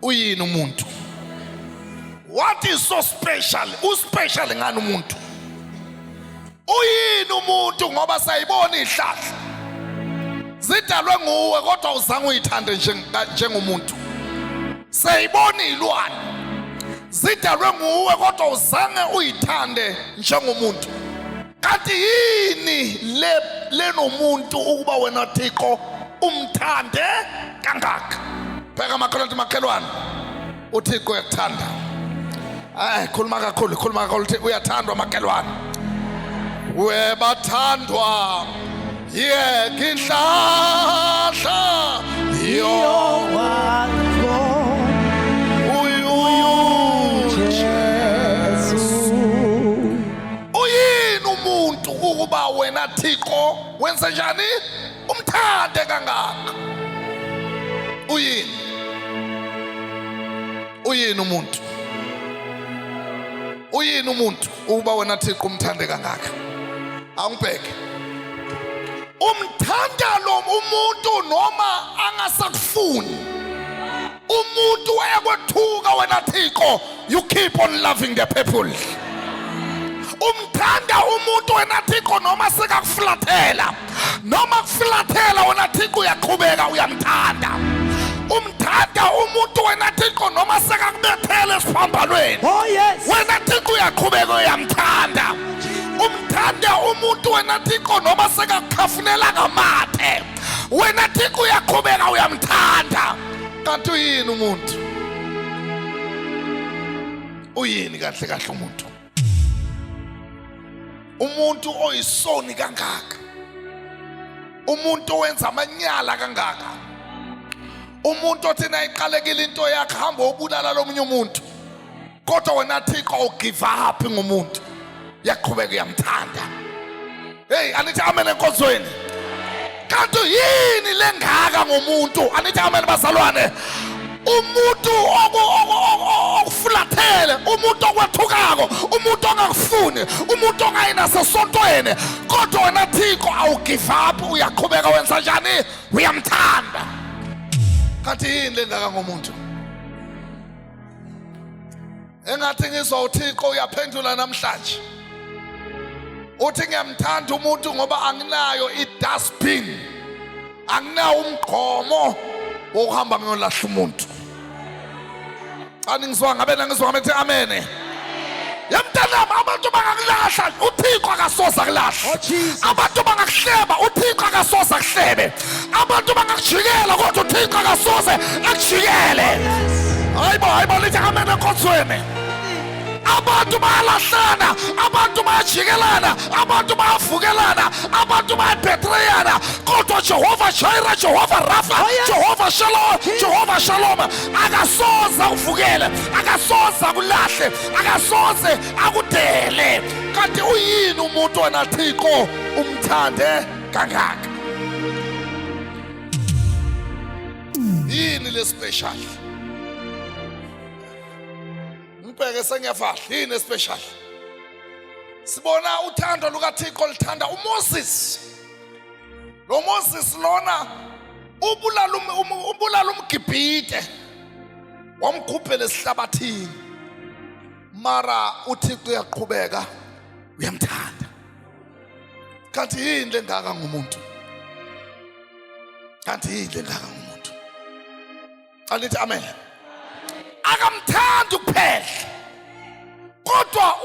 uyini umuntu? What is so special? Uspecial ngani umuntu? Uyini umuntu ngoba sayibona ihlahla zidalwe nguwe kodwa uzange uyithande njengomuntu. Sayibona ilwane zidalwe nguwe kodwa uzange uyithande njengomuntu. Kanti yini lenomuntu ukuba wena Thixo umthande kangaka? Pheka makhelwane uThixo uyakuthanda. Khuluma kakhulu uthi uyathandwa makhelwane. Webathandwa yeke inhlahla uyini umuntu ukuba wena Thixo wenza njani umthande kangaka? Uyini umuntu? Uyini umuntu ukuba wena Thixo umthande kangaka? Angibheke. Umthanda lo umuntu noma angasakufuni. Umuntu uyakwethuka wena Thixo, you keep on loving the people. Umthanda umuntu wena Thixo noma sekakuflathela. Noma kuflathela wena Thixo uyaqhubeka uyamthanda. Umthanda umuntu wena Thixo noma sekakubethela esiphambalweni. Oh yes. Wena Thixo uyaqhubeka uyamthanda. Umthanda umuntu wena Thixo noma sekakukhafunela ngamathe. Wena Thixo uyaqhubeka uyamthanda. Kanti uyini umuntu? Uyini kahle umuntu? Umuntu oyisoni kangaka. Umuntu owenza amanyala kangaka. Umuntu othi nayiqalekile into yakhe hamba obulala lomunye umuntu. Kodwa wena Thixo ugive up ngomuntu. Yaqhubeka uyamthanda. Hey, anithi amen enkonzweni. Kanti yini lengaka ngomuntu? Anithi amen bazalwane. Umuntu okufulathele, umuntu okwethukako, umuntu ongakufuni, umuntu ongayinase sontweni, kodwa wena Thixo awugive up uyaqhubeka wenza njani? Uyamthanda. Kanti yini lengaka ngomuntu? Engathi ngizwa uThixo uyaphendula namhlanje. Uthi ngiyamthanda umuntu ngoba anginayo i-dustbin, anginawo umgqomo wokuhamba ngiyolahla umuntu. Ngizwa ngabe amen. Yamntanami, abantu bangakulahla uThixo akasoza kulahla. Abantu bangakuhleba uThixo akasoza kuhlebe. Abantu bangakujikela kodwa uThixo akasoze akujikele. Hayibo lithi amen enkonzweni. Abantu bayalahlana, abantu bayajikelana, abantu bayavukelana, abantu bayabhetreyana, kodwa Jehova Jireh, Jehova Rapha, Jehova Shalom akasoze akuvukele, akasoze akulahle, akasoze akudele. Kanti uyini umuntu wena Thixo umthande kangaka? Yini le special? Ngibheke sengiyafahla yini special? Sibona uthando lukaThixo lithanda uMoses. Lo Moses lona ubulala umGibhite wamkhuphela esihlabathini. Mara uThixo uyaqhubeka uyamthanda. Kanti yini lengaka ngomuntu? Kanti yini lengaka ngomuntu? Alithi amen. Akamthanda kuphela kodwa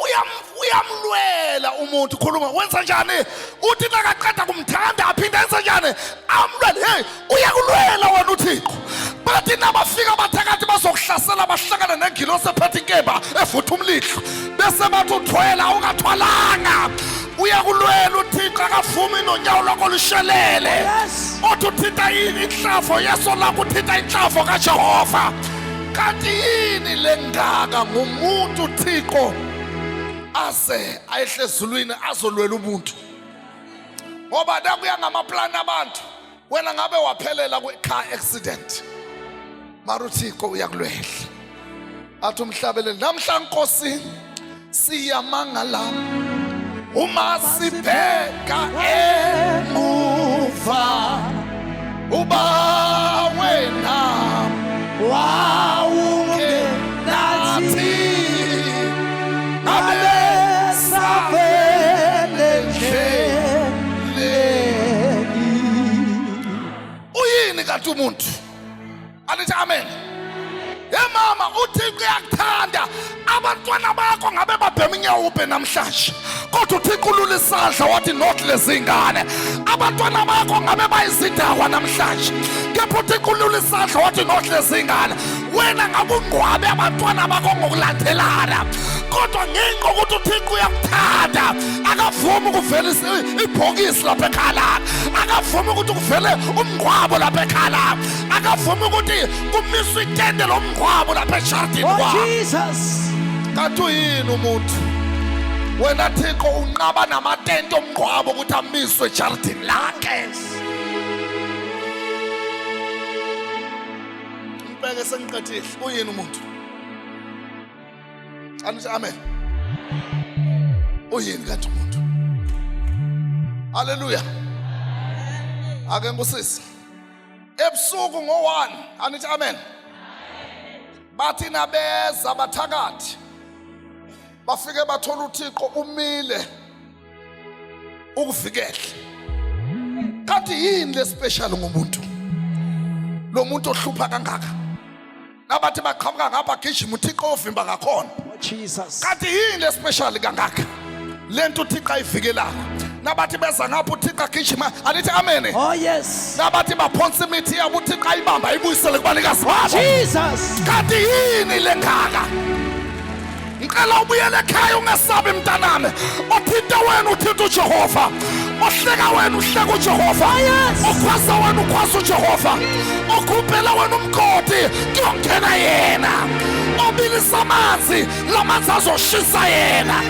uyamlwela umuntu. Khuluma, wenza njani? Uthi nakaqeda kumthanda aphinde enze njani? Amlwele. Hey, uyakulwela wena uThixo. Bathi nabafika bathakathi bazokuhlasela bahlangana nengilosi ephethe inkemba evutha umlilo bese bathi uthwela ungathwalanga. Uyakulwela uThixo akavumi nonyawo lwakho lushelele. Othi uthinta inhlavo yeso lakho, uthinta inhlavo kaJehova. Kanti yini lengaka ngumuntu Thixo ase ayehle ezulwini azolwela umuntu? Ngoba nakuya ngamaplani abantu, wena ngabe waphelela kwi-car accident, mara uThixo uyakulwela. Athi umhlabeleli namhla Nkosi siyamangala uma sibheka emuva uba wena wow kanti umuntu alithi amen. Mama uThixo uyakuthanda abantwana bakho ngabe babhema inyawupe namhlanje kodwa uThixo ulula isandla wathi not lezi ngane. Abantwana bakho ngabe bayizidakwa namhlanje kepha uThixo ulula isandla wathi not lezi ngane. Wena ngabe ungqwabe abantwana bakho ngokulandelana kodwa ngenxa ukuthi uThixo uyakuthanda akavumi ukuvela ibhokisi lapha ekhaya, akavumi ukuthi kuvele umngqwabo lapha ekhaya, akavumi ukuthi kumiswe itende lomngqwabo lapha eshadini kwakho. Jesus. Kanti uyini umuntu wena Thixo unqaba namatende omngqwabo ukuthi amiswe ejardini lakhe? Ngibheke sengiqedile. Uyini umuntu? Anithi amen. Uyini kanti umuntu? Haleluya. Ake ngusisi. Ebusuku ngo1 anithi amen. Bathi nabeza bathakathi bafike bathola uThixo umile ukuvikela. Kanti yini le special ngomuntu? Lo muntu ohlupha kangaka. Nabathi baqhamuka ngapha gijima uThixo ovimba ngakhona. Jesus. Kanti yini le special kangaka? Lento uThixo ayivikelako. Nabathi beza ngapha uThixo agijima alithi amen. Oh yes. Nabathi baphonsa imithi yabo uThixo ayibamba ayibuyisele kubanikazi babo. Jesus. Kanti yini le ngaka? Ngicela ubuyele ekhaya ungesabi mntanami. Othinta wena uthinta uJehova. Ohleka wena uhleka uJehova. Okhwaza wena ukhwaza uJehova. Okhuphela wena umgodi kuyongena yena. Obilisa amanzi lamanzi azoshisa yena.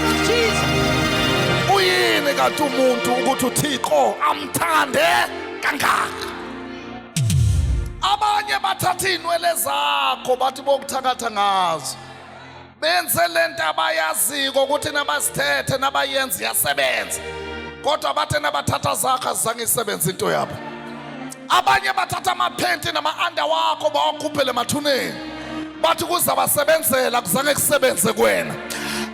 Uyini kanti umuntu ukuthi uThixo amthande kangaka? Abanye bathatha inwele zakho bathi bokuthakatha ngazo. Benze lento abayaziko ukuthi nabasithethe nabayenza yasebenza. Kodwa bathe nabathatha zakho azange isebenze into yabo. Abanye bathatha amaphenti nama-under wakho bawakhuphele emathuneni. Bathi kuzabasebenzela kuzange kusebenze kuwena.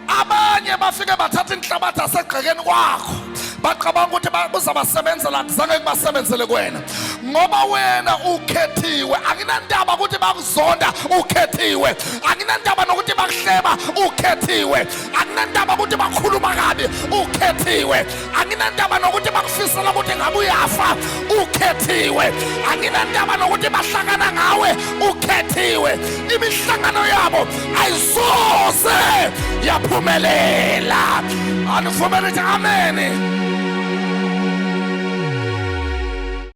Abanye bafike bathatha inhlabathi asegqekeni kwakho. Baqabanga ukuthi kuzabasebenzela kuzange kubasebenzele kuwena. Ngoba wena ukhethiwe, akunandaba ukuthi bakuzonda ukhethiwe. Akunandaba nokuthi bakuhleba ukhethiwe. Akunandaba ukuthi bakhuluma kabi ukhethiwe. Akunandaba nokuthi bakufisela ukuthi ngabe uyafa ukhethiwe. Akunandaba nokuthi bahlangana ngawe ukhethiwe. Imihlangano yabo ayisoze yaphumelela. Anivumele ukuthi amen.